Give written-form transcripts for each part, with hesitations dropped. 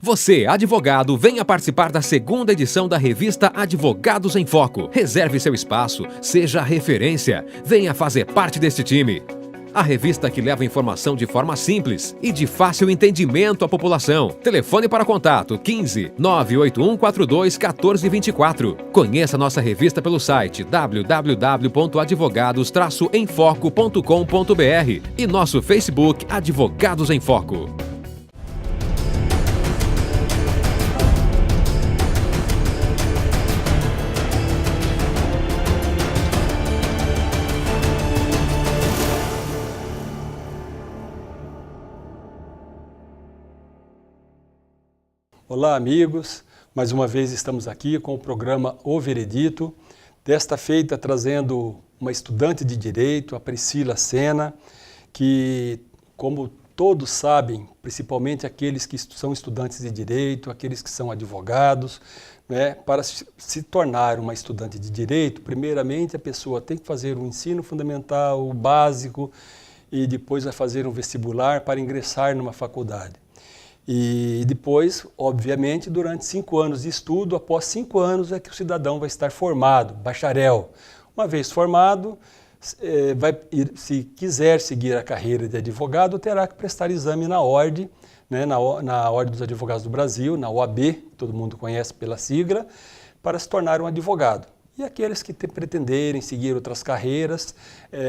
Você, advogado, venha participar da segunda edição da revista Advogados em Foco. Reserve seu espaço, seja referência, venha fazer parte deste time. A revista que leva informação de forma simples e de fácil entendimento à população. Telefone para contato 15 981 42 14 24. Conheça nossa revista pelo site www.advogados-emfoco.com.br e nosso Facebook Advogados em Foco. Olá, amigos. Mais uma vez estamos aqui com o programa O Veredito. Desta feita trazendo uma estudante de Direito, a Priscila Sena, que, como todos sabem, principalmente aqueles que são estudantes de Direito, aqueles que são advogados, né, para se tornar uma estudante de Direito, primeiramente a pessoa tem que fazer um ensino fundamental, o básico, e depois vai fazer um vestibular para ingressar numa faculdade. E depois, obviamente, durante 5 anos de estudo, após 5 anos é que o cidadão vai estar formado, bacharel. Uma vez formado, se quiser seguir a carreira de advogado, terá que prestar exame na ordem, né, na Ordem dos Advogados do Brasil, na OAB, que todo mundo conhece pela sigla, para se tornar um advogado. E aqueles que pretenderem seguir outras carreiras,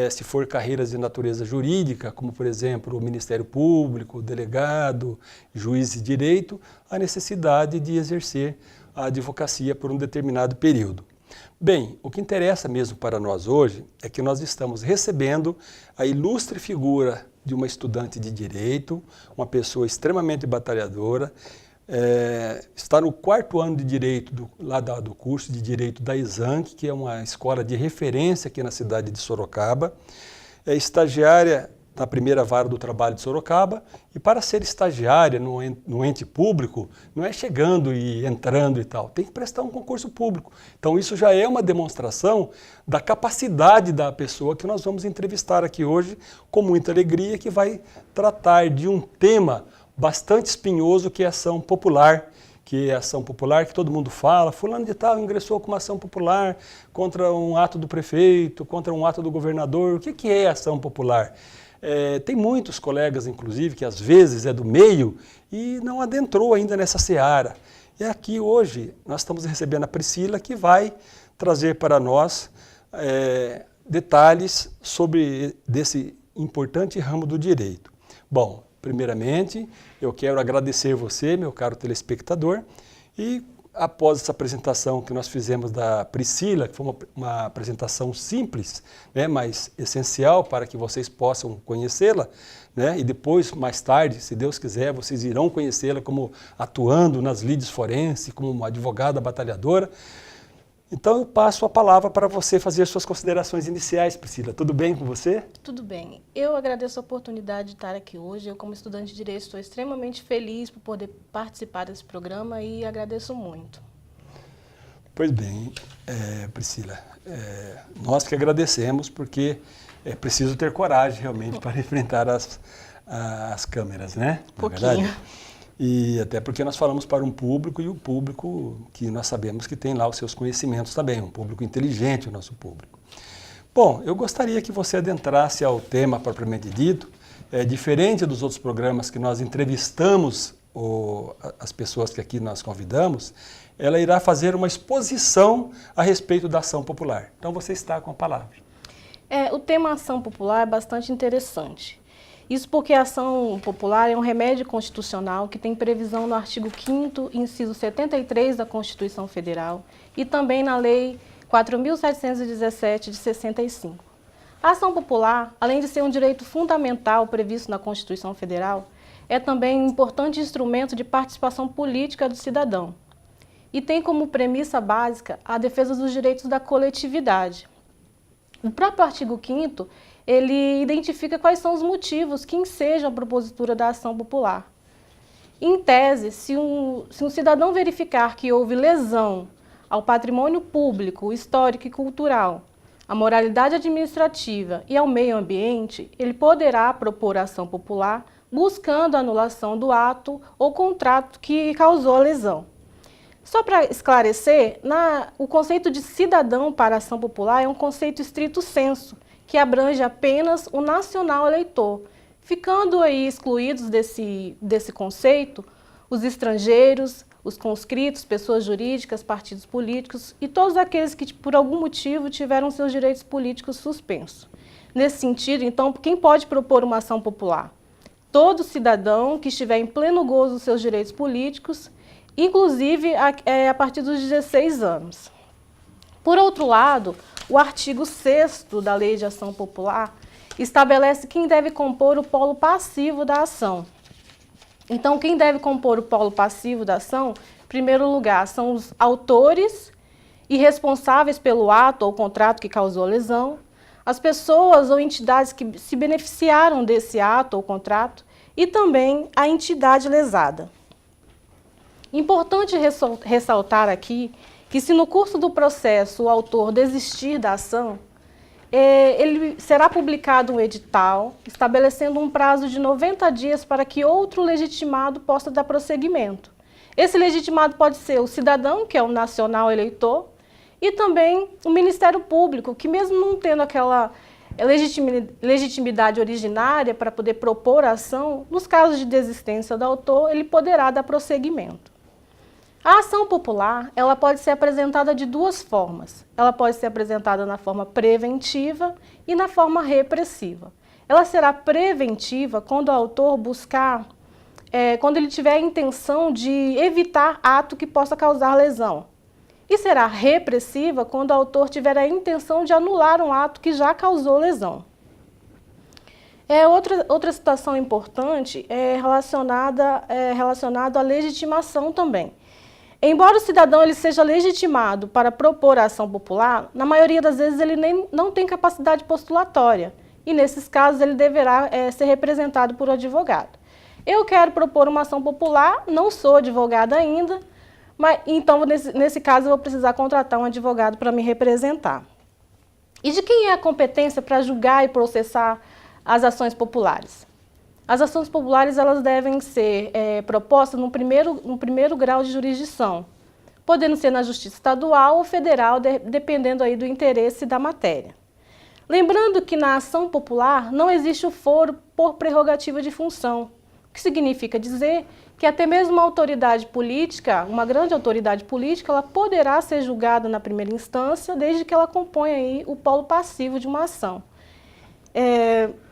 se for carreiras de natureza jurídica, como por exemplo o Ministério Público, delegado, juiz de direito, a necessidade de exercer a advocacia por um determinado período. Bem, o que interessa mesmo para nós hoje é que nós estamos recebendo a ilustre figura de uma estudante de direito, uma pessoa extremamente batalhadora, está no 4º ano de Direito do curso de Direito da Exanc, que é uma escola de referência aqui na cidade de Sorocaba. É estagiária na primeira vara do trabalho de Sorocaba, e para ser estagiária no ente público, não é chegando e entrando e tal, tem que prestar um concurso público. Então isso já é uma demonstração da capacidade da pessoa que nós vamos entrevistar aqui hoje, com muita alegria, que vai tratar de um tema bastante espinhoso, que é a ação popular, que todo mundo fala, fulano de tal ingressou com uma ação popular contra um ato do prefeito, contra um ato do governador. O que é ação popular? Tem muitos colegas, inclusive, que às vezes é do meio e não adentrou ainda nessa seara. E aqui hoje nós estamos recebendo a Priscila, que vai trazer para nós detalhes sobre desse importante ramo do direito. Bom, primeiramente, eu quero agradecer você, meu caro telespectador, e após essa apresentação que nós fizemos da Priscila, que foi uma apresentação simples, né, mas essencial para que vocês possam conhecê-la, né, e depois, mais tarde, se Deus quiser, vocês irão conhecê-la como atuando nas lides forenses, como uma advogada batalhadora. Então eu passo a palavra para você fazer suas considerações iniciais, Priscila. Tudo bem com você? Tudo bem. Eu agradeço a oportunidade de estar aqui hoje. Eu, como estudante de Direito, estou extremamente feliz por poder participar desse programa e agradeço muito. Pois bem, Priscila, nós que agradecemos, porque é preciso ter coragem realmente para enfrentar as câmeras, né? Pouquinho. E até porque nós falamos para um público, e o público que nós sabemos que tem lá os seus conhecimentos também, um público inteligente, o nosso público. Bom, eu gostaria que você adentrasse ao tema propriamente dito. Diferente dos outros programas que nós entrevistamos as pessoas que aqui nós convidamos, ela irá fazer uma exposição a respeito da ação popular. Então você está com a palavra. O tema ação popular é bastante interessante. Isso porque a ação popular é um remédio constitucional que tem previsão no artigo 5º, inciso 73 da Constituição Federal e também na Lei 4.717 de 65. A ação popular, além de ser um direito fundamental previsto na Constituição Federal, é também um importante instrumento de participação política do cidadão e tem como premissa básica a defesa dos direitos da coletividade. O próprio artigo 5º, ele identifica quais são os motivos que ensejam a propositura da ação popular. Em tese, se um cidadão verificar que houve lesão ao patrimônio público, histórico e cultural, à moralidade administrativa e ao meio ambiente, ele poderá propor ação popular buscando a anulação do ato ou contrato que causou a lesão. Só para esclarecer, o conceito de cidadão para a ação popular é um conceito estrito sensu, que abrange apenas o nacional eleitor, ficando aí excluídos desse conceito os estrangeiros, os conscritos, pessoas jurídicas, partidos políticos e todos aqueles que, por algum motivo, tiveram seus direitos políticos suspensos. Nesse sentido, então, quem pode propor uma ação popular? Todo cidadão que estiver em pleno gozo dos seus direitos políticos, inclusive a partir dos 16 anos. Por outro lado, o artigo 6º da Lei de Ação Popular estabelece quem deve compor o polo passivo da ação. Então, quem deve compor o polo passivo da ação, em primeiro lugar, são os autores e responsáveis pelo ato ou contrato que causou a lesão, as pessoas ou entidades que se beneficiaram desse ato ou contrato e também a entidade lesada. Importante ressaltar aqui que se no curso do processo o autor desistir da ação, ele será publicado um edital estabelecendo um prazo de 90 dias para que outro legitimado possa dar prosseguimento. Esse legitimado pode ser o cidadão, que é o nacional eleitor, e também o Ministério Público, que mesmo não tendo aquela legitimidade originária para poder propor a ação, nos casos de desistência do autor, ele poderá dar prosseguimento. A ação popular, ela pode ser apresentada de duas formas. Ela pode ser apresentada na forma preventiva e na forma repressiva. Ela será preventiva quando o autor quando ele tiver a intenção de evitar ato que possa causar lesão. E será repressiva quando o autor tiver a intenção de anular um ato que já causou lesão. Outra situação importante é relacionada à legitimação também. Embora o cidadão ele seja legitimado para propor a ação popular, na maioria das vezes ele não tem capacidade postulatória e, nesses casos, ele deverá ser representado por um advogado. Eu quero propor uma ação popular, não sou advogada ainda, mas então, nesse caso, eu vou precisar contratar um advogado para me representar. E de quem é a competência para julgar e processar as ações populares? As ações populares elas devem ser propostas no primeiro grau de jurisdição, podendo ser na Justiça Estadual ou Federal, dependendo aí do interesse da matéria. Lembrando que na ação popular não existe o foro por prerrogativa de função, o que significa dizer que até mesmo uma autoridade política, uma grande autoridade política, ela poderá ser julgada na primeira instância, desde que ela componha aí o polo passivo de uma ação.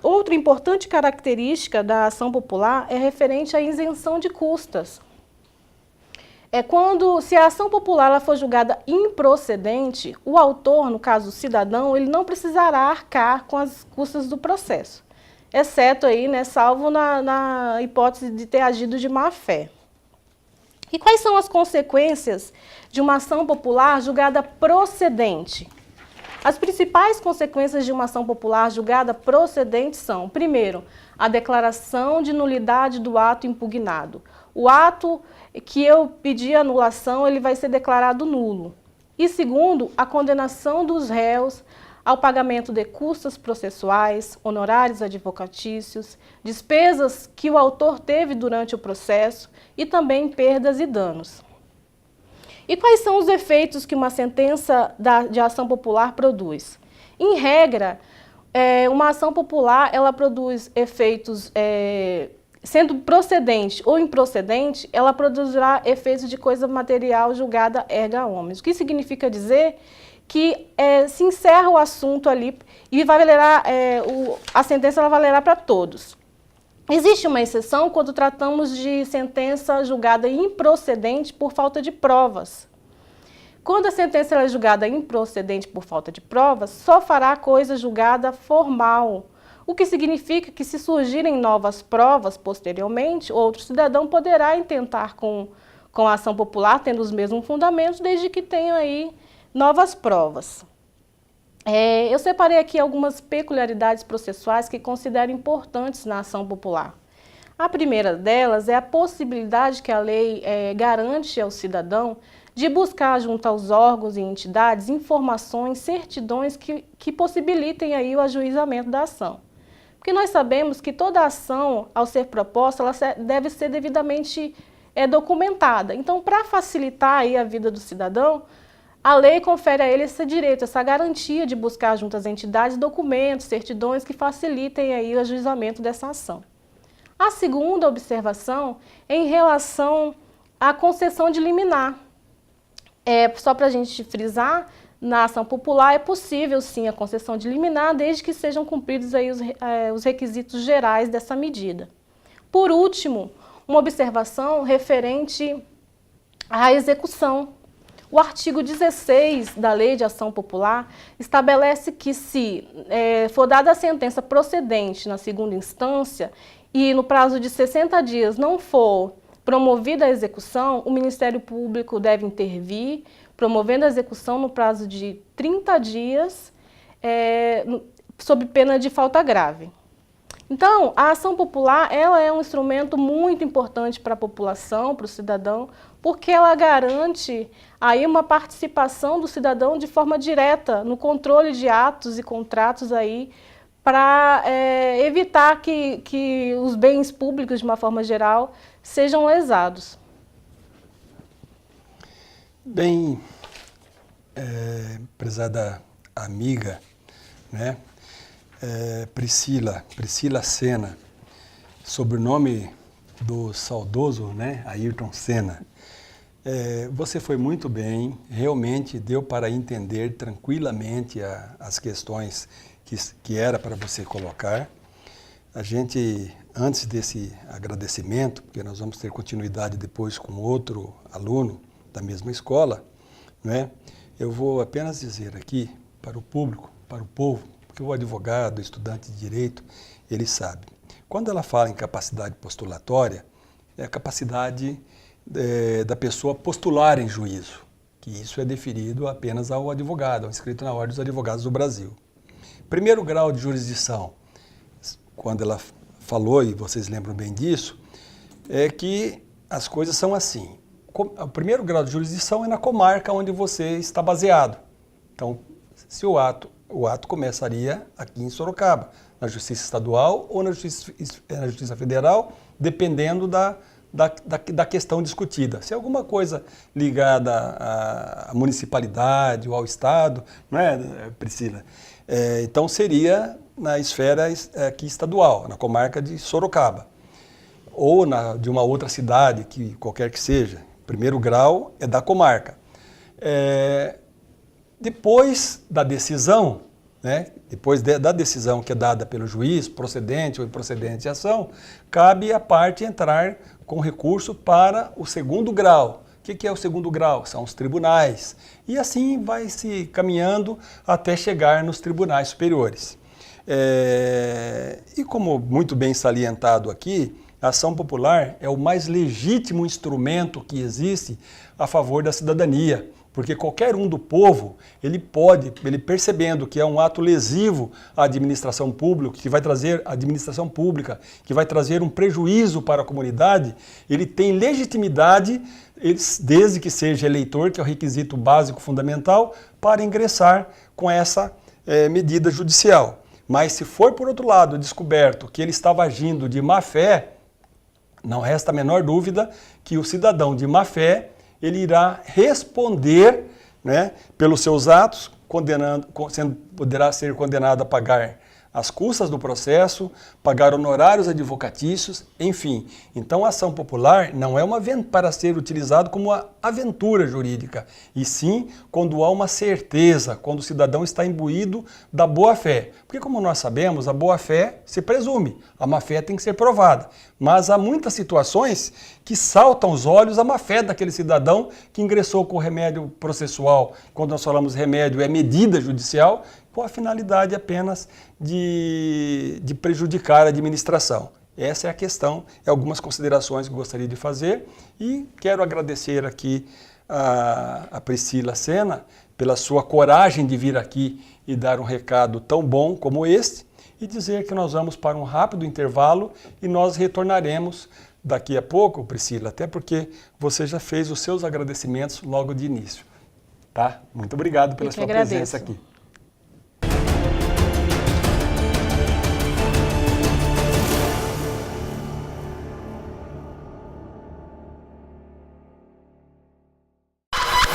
Outra importante característica da ação popular é referente à isenção de custas. Se a ação popular ela for julgada improcedente, o autor, no caso o cidadão, ele não precisará arcar com as custas do processo, exceto aí, salvo na hipótese de ter agido de má fé. E quais são as consequências de uma ação popular julgada procedente? As principais consequências de uma ação popular julgada procedente são, primeiro, a declaração de nulidade do ato impugnado. O ato que eu pedi anulação, ele vai ser declarado nulo. E segundo, a condenação dos réus ao pagamento de custas processuais, honorários advocatícios, despesas que o autor teve durante o processo e também perdas e danos. E quais são os efeitos que uma sentença de ação popular produz? Em regra, uma ação popular ela produz efeitos, sendo procedente ou improcedente, ela produzirá efeitos de coisa material julgada erga omnes. O que significa dizer que se encerra o assunto ali e a sentença ela valerá para todos. Existe uma exceção quando tratamos de sentença julgada improcedente por falta de provas. Quando a sentença é julgada improcedente por falta de provas, só fará coisa julgada formal, o que significa que se surgirem novas provas posteriormente, outro cidadão poderá intentar com a ação popular, tendo os mesmos fundamentos, desde que tenha aí novas provas. Eu separei aqui algumas peculiaridades processuais que considero importantes na ação popular. A primeira delas é a possibilidade que a lei garante ao cidadão de buscar junto aos órgãos e entidades informações, certidões que possibilitem aí o ajuizamento da ação. Porque nós sabemos que toda ação, ao ser proposta, ela deve ser devidamente documentada. Então, para facilitar aí a vida do cidadão, a lei confere a ele esse direito, essa garantia de buscar junto às entidades documentos, certidões que facilitem aí o ajuizamento dessa ação. A segunda observação é em relação à concessão de liminar. Só para a gente frisar, na ação popular é possível sim a concessão de liminar, desde que sejam cumpridos aí os requisitos gerais dessa medida. Por último, uma observação referente à execução. O artigo 16 da Lei de Ação Popular estabelece que se for dada a sentença procedente na segunda instância e no prazo de 60 dias não for promovida a execução, o Ministério Público deve intervir, promovendo a execução no prazo de 30 dias, sob pena de falta grave. Então, a ação popular ela é um instrumento muito importante para a população, para o cidadão, porque ela garante aí uma participação do cidadão de forma direta no controle de atos e contratos aí para evitar que os bens públicos, de uma forma geral, sejam lesados. Bem, prezada amiga, né? Priscila Senna, sobrenome do saudoso, né, Ayrton Senna. Você foi muito bem, realmente deu para entender tranquilamente as questões que era para você colocar. A gente, antes desse agradecimento, porque nós vamos ter continuidade depois com outro aluno da mesma escola, né, eu vou apenas dizer aqui para o público, para o povo, porque o advogado, o estudante de direito, ele sabe. Quando ela fala em capacidade postulatória, é a capacidade da pessoa postular em juízo, que isso é deferido apenas ao advogado, ao inscrito na Ordem dos Advogados do Brasil. Primeiro grau de jurisdição, quando ela falou, e vocês lembram bem disso, é que as coisas são assim. O primeiro grau de jurisdição é na comarca onde você está baseado. Então, se o ato começaria aqui em Sorocaba, na Justiça Estadual ou na Justiça Federal, dependendo da questão discutida. Se é alguma coisa ligada à municipalidade ou ao Estado, não é, Priscila? Então seria na esfera aqui estadual, na comarca de Sorocaba. Ou de uma outra cidade, qualquer que seja. Primeiro grau é da comarca. Depois da decisão, né, depois da decisão que é dada pelo juiz, procedente ou improcedente de ação, cabe à parte entrar com recurso para o segundo grau. O que é o segundo grau? São os tribunais. E assim vai se caminhando até chegar nos tribunais superiores. E como muito bem salientado aqui, a ação popular é o mais legítimo instrumento que existe a favor da cidadania. Porque qualquer um do povo, ele percebendo que é um ato lesivo à administração pública, que vai trazer um prejuízo para a comunidade, ele tem legitimidade, desde que seja eleitor, que é o requisito básico fundamental, para ingressar com essa medida judicial. Mas se for, por outro lado, descoberto que ele estava agindo de má fé, não resta a menor dúvida que o cidadão de má fé, ele irá responder, né, pelos seus atos, poderá ser condenado a pagar as custas do processo, pagar honorários advocatícios, enfim. Então a ação popular não é para ser utilizado como uma aventura jurídica, e sim quando há uma certeza, quando o cidadão está imbuído da boa-fé. Porque como nós sabemos, a boa-fé se presume, a má-fé tem que ser provada. Mas há muitas situações que saltam aos olhos a má-fé daquele cidadão que ingressou com o remédio processual. Quando nós falamos remédio, é medida judicial, com a finalidade apenas de prejudicar a administração. Essa é a questão, algumas considerações que gostaria de fazer, e quero agradecer aqui a Priscila Senna pela sua coragem de vir aqui e dar um recado tão bom como este, e dizer que nós vamos para um rápido intervalo e nós retornaremos daqui a pouco, Priscila, até porque você já fez os seus agradecimentos logo de início. Tá? Muito obrigado pela sua presença aqui.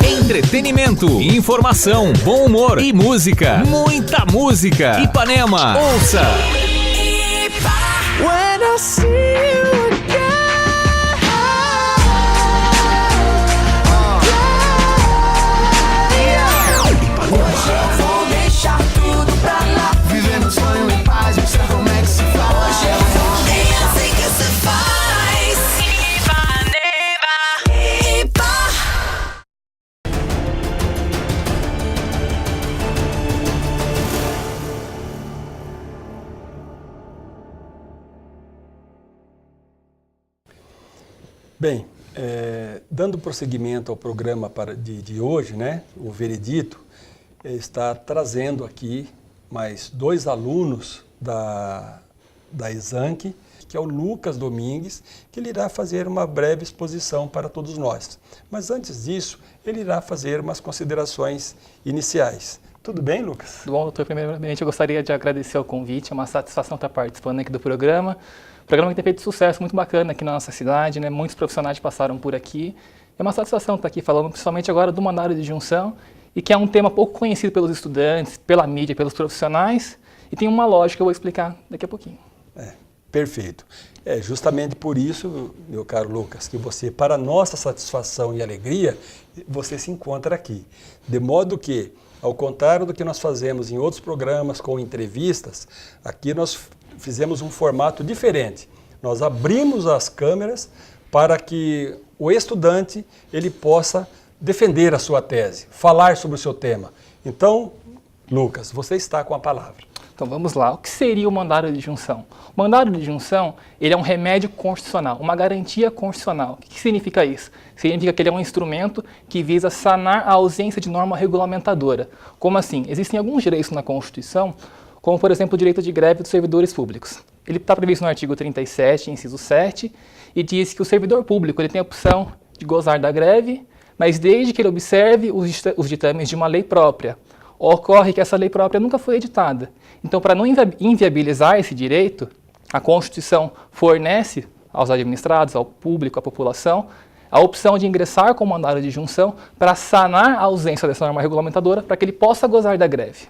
Entretenimento, informação, bom humor e música. Muita música. Ipanema, ouça. When I see you again. Hoje eu vou deixar tudo pra lá. Vivendo um sonho em paz, não sei como é que se faz. Hoje eu vou. Nem assim que se faz. Ipanema, Ipa. Bem, dando prosseguimento ao programa de hoje, né, o Veredito está trazendo aqui mais 2 alunos da Exanc, que é o Lucas Domingues, que ele irá fazer uma breve exposição para todos nós. Mas antes disso, ele irá fazer umas considerações iniciais. Tudo bem, Lucas? Bom, doutor, primeiramente eu gostaria de agradecer o convite, é uma satisfação estar participando aqui do programa. Programa que tem feito sucesso muito bacana aqui na nossa cidade, né? Muitos profissionais passaram por aqui. É uma satisfação estar aqui falando, principalmente agora, do mandato de junção, e que é um tema pouco conhecido pelos estudantes, pela mídia, pelos profissionais, e tem uma lógica que eu vou explicar daqui a pouquinho. Perfeito. É justamente por isso, meu caro Lucas, que você, para nossa satisfação e alegria, você se encontra aqui. De modo que, ao contrário do que nós fazemos em outros programas com entrevistas, aqui nós fizemos um formato diferente. Nós abrimos as câmeras para que o estudante ele possa defender a sua tese, falar sobre o seu tema. Então, Lucas, você está com a palavra. Então vamos lá. O que seria o mandado de junção? O mandado de junção, ele é um remédio constitucional, uma garantia constitucional. O que significa isso? Significa que ele é um instrumento que visa sanar a ausência de norma regulamentadora. Como assim? Existem alguns direitos na Constituição, como, por exemplo, o direito de greve dos servidores públicos. Ele está previsto no artigo 37, inciso 7, e diz que o servidor público ele tem a opção de gozar da greve, mas desde que ele observe os ditames de uma lei própria. Ocorre que essa lei própria nunca foi editada. Então, para não inviabilizar esse direito, a Constituição fornece aos administrados, ao público, à população, a opção de ingressar com mandado de junção para sanar a ausência dessa norma regulamentadora para que ele possa gozar da greve.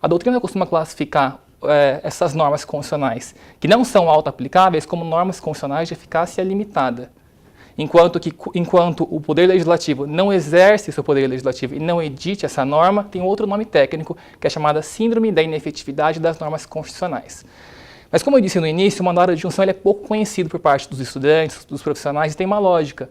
A doutrina costuma classificar essas normas constitucionais, que não são auto-aplicáveis, como normas constitucionais de eficácia limitada. Enquanto o Poder Legislativo não exerce seu poder legislativo e não edite essa norma, tem outro nome técnico, que é chamada Síndrome da Inefetividade das Normas Constitucionais. Mas como eu disse no início, o mandado de junção ele é pouco conhecido por parte dos estudantes, dos profissionais, e tem uma lógica.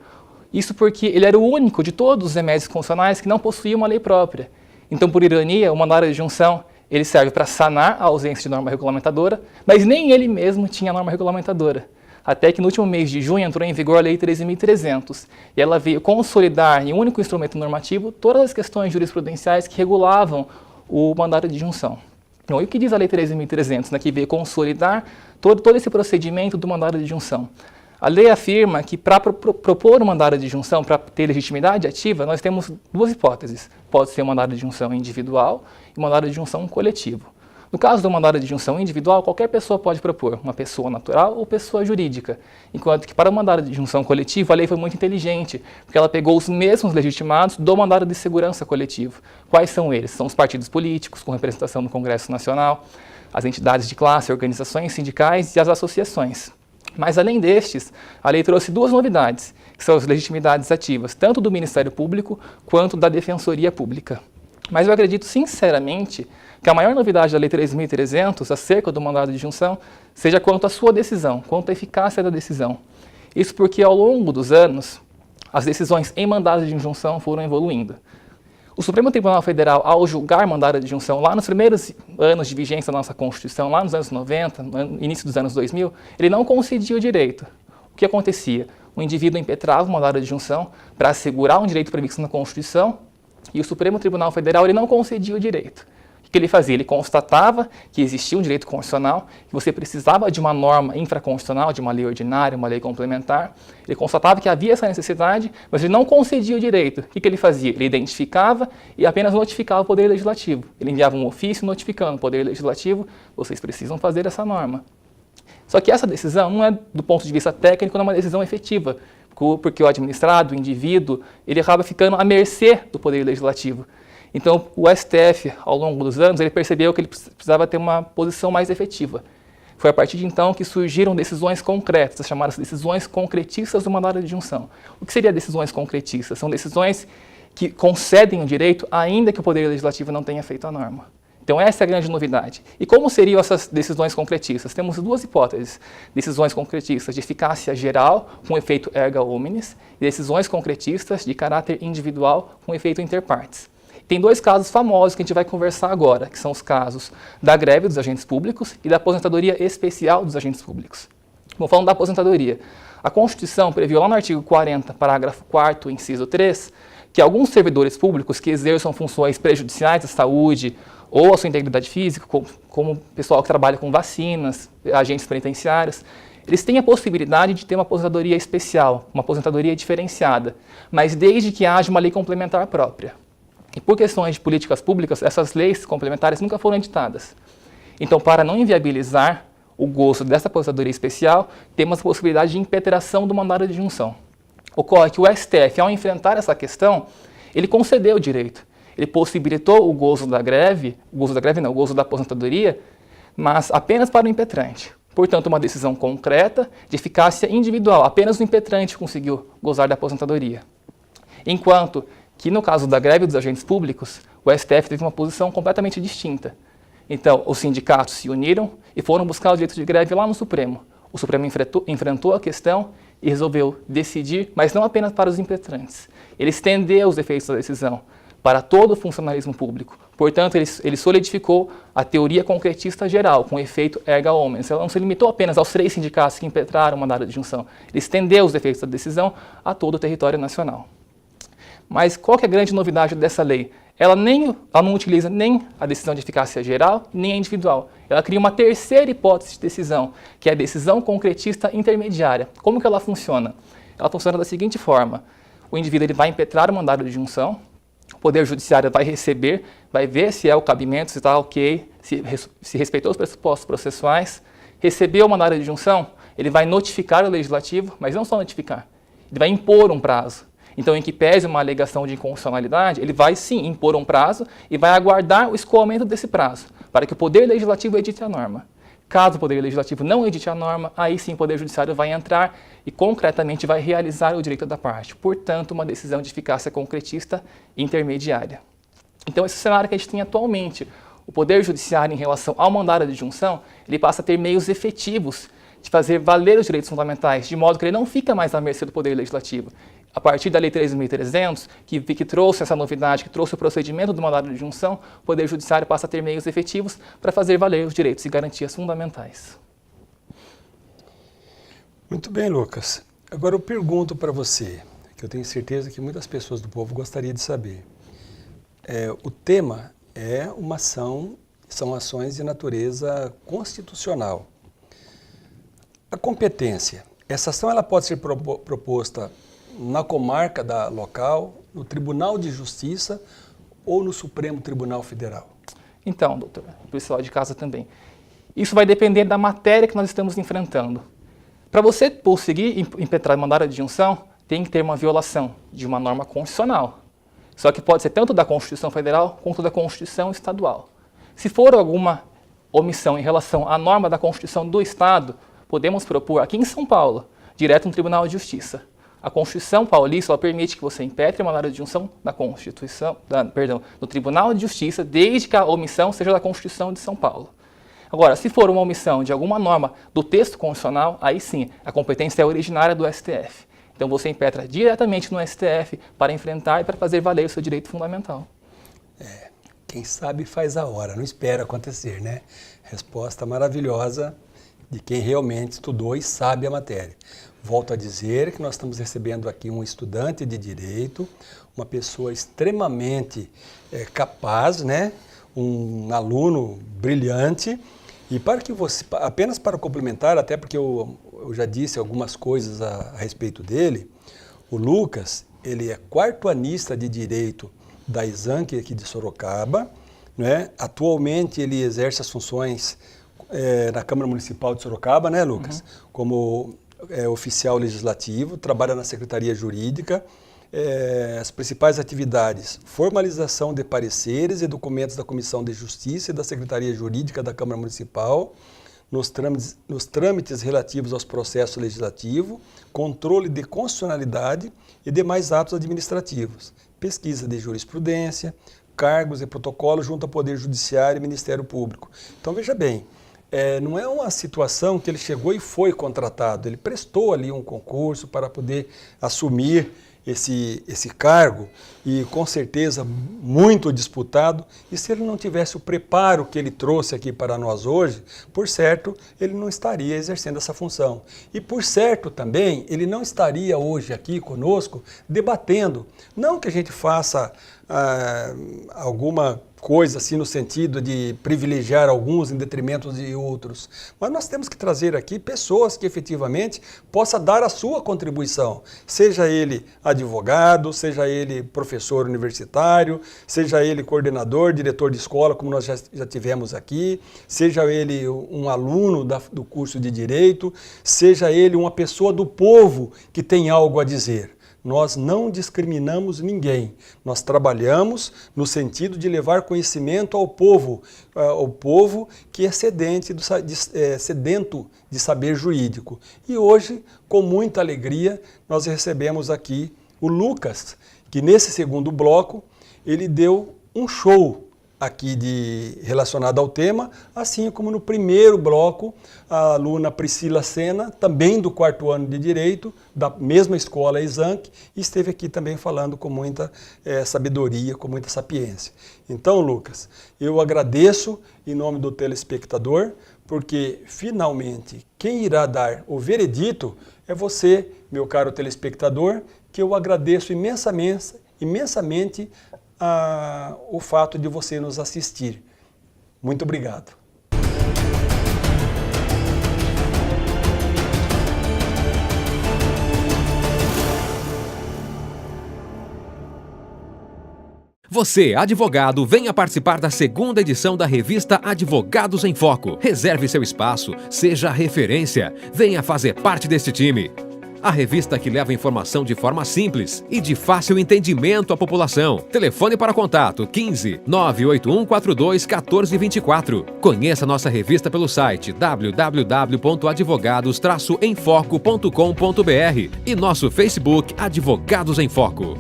Isso porque ele era o único de todos os remédios constitucionais que não possuía uma lei própria. Então, por ironia, o mandado de junção ele serve para sanar a ausência de norma regulamentadora, mas nem ele mesmo tinha norma regulamentadora. Até que no último mês de junho entrou em vigor a Lei 13.300, e ela veio consolidar em um único instrumento normativo todas as questões jurisprudenciais que regulavam o mandato de junção. Então, e o que diz a Lei 13.300, né, que veio consolidar todo esse procedimento do mandato de junção? A lei afirma que para propor um mandado de junção, para ter legitimidade ativa, nós temos 2 hipóteses. Pode ser um mandado de junção individual e um mandado de junção coletivo. No caso do mandado de junção individual, qualquer pessoa pode propor, uma pessoa natural ou pessoa jurídica. Enquanto que para o mandado de junção coletivo, a lei foi muito inteligente, porque ela pegou os mesmos legitimados do mandado de segurança coletivo. Quais são eles? São os partidos políticos, com representação no Congresso Nacional, as entidades de classe, organizações sindicais e as associações. Mas, além destes, a lei trouxe 2 novidades, que são as legitimidades ativas, tanto do Ministério Público quanto da Defensoria Pública. Mas eu acredito, sinceramente, que a maior novidade da Lei 13.300, acerca do mandado de junção, seja quanto à sua decisão, quanto à eficácia da decisão. Isso porque, ao longo dos anos, as decisões em mandado de junção foram evoluindo. O Supremo Tribunal Federal, ao julgar mandado de junção lá nos primeiros anos de vigência da nossa Constituição, lá nos anos 90, no início dos anos 2000, ele não concedia o direito. O que acontecia? O indivíduo impetrava o mandado de junção para assegurar um direito previsto na Constituição e o Supremo Tribunal Federal ele não concedia o direito. O que ele fazia? Ele constatava que existia um direito constitucional, que você precisava de uma norma infraconstitucional, de uma lei ordinária, uma lei complementar. Ele constatava que havia essa necessidade, mas ele não concedia o direito. O que ele fazia? Ele identificava e apenas notificava o Poder Legislativo. Ele enviava um ofício notificando o Poder Legislativo, vocês precisam fazer essa norma. Só que essa decisão não é, do ponto de vista técnico, não é uma decisão efetiva, porque o administrado, o indivíduo, ele acaba ficando à mercê do Poder Legislativo. Então, o STF, ao longo dos anos, ele percebeu que ele precisava ter uma posição mais efetiva. Foi a partir de então que surgiram decisões concretas, as chamadas decisões concretistas do mandado de junção. O que seria decisões concretistas? São decisões que concedem o direito, ainda que o Poder Legislativo não tenha feito a norma. Então, essa é a grande novidade. E como seriam essas decisões concretistas? Temos duas hipóteses. Decisões concretistas de eficácia geral, com efeito erga omnes, e decisões concretistas de caráter individual, com efeito inter partes. Tem dois casos famosos que a gente vai conversar agora, que são os casos da greve dos agentes públicos e da aposentadoria especial dos agentes públicos. Bom, falando da aposentadoria, a Constituição previu lá no artigo 40, parágrafo 4º, inciso 3, que alguns servidores públicos que exerçam funções prejudiciais à saúde ou à sua integridade física, como o pessoal que trabalha com vacinas, agentes penitenciários, eles têm a possibilidade de ter uma aposentadoria especial, uma aposentadoria diferenciada, mas desde que haja uma lei complementar própria. E por questões de políticas públicas, essas leis complementares nunca foram editadas. Então, para não inviabilizar o gozo dessa aposentadoria especial, temos a possibilidade de impetração do mandado de junção. Ocorre que o STF, ao enfrentar essa questão, ele concedeu o direito. Ele possibilitou o gozo da aposentadoria, mas apenas para o impetrante. Portanto, uma decisão concreta de eficácia individual. Apenas o impetrante conseguiu gozar da aposentadoria. Enquanto que no caso da greve dos agentes públicos, o STF teve uma posição completamente distinta. Então, os sindicatos se uniram e foram buscar o direito de greve lá no Supremo. O Supremo enfrentou a questão e resolveu decidir, mas não apenas para os impetrantes. Ele estendeu os efeitos da decisão para todo o funcionalismo público. Portanto, ele solidificou a teoria concretista geral, com efeito erga omnes. Ela não se limitou apenas aos 3 sindicatos que impetraram o mandado de junção. Ele estendeu os efeitos da decisão a todo o território nacional. Mas qual que é a grande novidade dessa lei? Ela não utiliza nem a decisão de eficácia geral, nem a individual. Ela cria uma terceira hipótese de decisão, que é a decisão concretista intermediária. Como que ela funciona? Ela funciona da seguinte forma. O indivíduo ele vai impetrar o mandado de junção, o Poder Judiciário vai receber, vai ver se é o cabimento, se está ok, se respeitou os pressupostos processuais. Recebeu o mandado de junção, ele vai notificar o Legislativo, mas não só notificar, ele vai impor um prazo. Então, em que pese uma alegação de inconstitucionalidade, ele vai sim impor um prazo e vai aguardar o escoamento desse prazo, para que o Poder Legislativo edite a norma. Caso o Poder Legislativo não edite a norma, aí sim o Poder Judiciário vai entrar e concretamente vai realizar o direito da parte. Portanto, uma decisão de eficácia concretista intermediária. Então, esse cenário que a gente tem atualmente, o Poder Judiciário em relação ao mandado de junção, ele passa a ter meios efetivos de fazer valer os direitos fundamentais, de modo que ele não fica mais à mercê do Poder Legislativo. A partir da Lei 3.300, que trouxe essa novidade, que trouxe o procedimento do mandado de junção, o Poder Judiciário passa a ter meios efetivos para fazer valer os direitos e garantias fundamentais. Muito bem, Lucas. Agora eu pergunto para você, que eu tenho certeza que muitas pessoas do povo gostariam de saber. O tema é uma ação, são ações de natureza constitucional. A competência, essa ação ela pode ser proposta na comarca da local, no Tribunal de Justiça ou no Supremo Tribunal Federal? Então, doutor, o pessoal de casa também. Isso vai depender da matéria que nós estamos enfrentando. Para você conseguir impetrar mandado de junção, tem que ter uma violação de uma norma constitucional. Só que pode ser tanto da Constituição Federal quanto da Constituição Estadual. Se for alguma omissão em relação à norma da Constituição do Estado, podemos propor aqui em São Paulo, direto no Tribunal de Justiça. A Constituição paulista ela permite que você impetre uma mandado de junção no Tribunal de Justiça, desde que a omissão seja da Constituição de São Paulo. Agora, se for uma omissão de alguma norma do texto constitucional, aí sim, a competência é originária do STF. Então você impetra diretamente no STF para enfrentar e para fazer valer o seu direito fundamental. Quem sabe faz a hora, não espera acontecer, né? Resposta maravilhosa de quem realmente estudou e sabe a matéria. Volto a dizer que nós estamos recebendo aqui um estudante de direito, uma pessoa extremamente capaz, né? Um aluno brilhante. E para que você, apenas para complementar, até porque eu já disse algumas coisas a respeito dele, o Lucas, ele é quarto-anista de Direito da Exanc aqui de Sorocaba, né? Atualmente ele exerce as funções na Câmara Municipal de Sorocaba, né, Lucas? Como oficial legislativo, trabalha na Secretaria Jurídica. As principais atividades: formalização de pareceres e documentos da Comissão de Justiça e da Secretaria Jurídica da Câmara Municipal, nos trâmites relativos aos processos legislativos, controle de constitucionalidade e demais atos administrativos, pesquisa de jurisprudência, cargos e protocolos junto ao Poder Judiciário e Ministério Público. Então, veja bem, não é uma situação que ele chegou e foi contratado, ele prestou ali um concurso para poder assumir esse cargo, e com certeza muito disputado, e se ele não tivesse o preparo que ele trouxe aqui para nós hoje, por certo, ele não estaria exercendo essa função. E por certo também, ele não estaria hoje aqui conosco debatendo. Não que a gente faça alguma coisa assim no sentido de privilegiar alguns em detrimento de outros, mas nós temos que trazer aqui pessoas que efetivamente possam dar a sua contribuição, seja ele advogado, seja ele professor universitário, seja ele coordenador, diretor de escola, como nós já tivemos aqui, seja ele um aluno do curso de Direito, seja ele uma pessoa do povo que tem algo a dizer. Nós não discriminamos ninguém, nós trabalhamos no sentido de levar conhecimento ao povo que é sedento de saber jurídico. E hoje, com muita alegria, nós recebemos aqui o Lucas, que nesse segundo bloco, ele deu um show aqui relacionado ao tema, assim como no primeiro bloco, a aluna Priscila Sena, também do 4º ano de Direito, da mesma escola Exanc, esteve aqui também falando com muita sabedoria, com muita sapiência. Então, Lucas, eu agradeço em nome do telespectador, porque finalmente quem irá dar o veredito é você, meu caro telespectador, que eu agradeço imensamente o fato de você nos assistir. Muito obrigado. Você, advogado, venha participar da segunda edição da revista Advogados em Foco. Reserve seu espaço, seja referência, venha fazer parte deste time. A revista que leva informação de forma simples e de fácil entendimento à população. Telefone para contato 15 981 42 1424. Conheça nossa revista pelo site www.advogados-emfoco.com.br e nosso Facebook Advogados em Foco.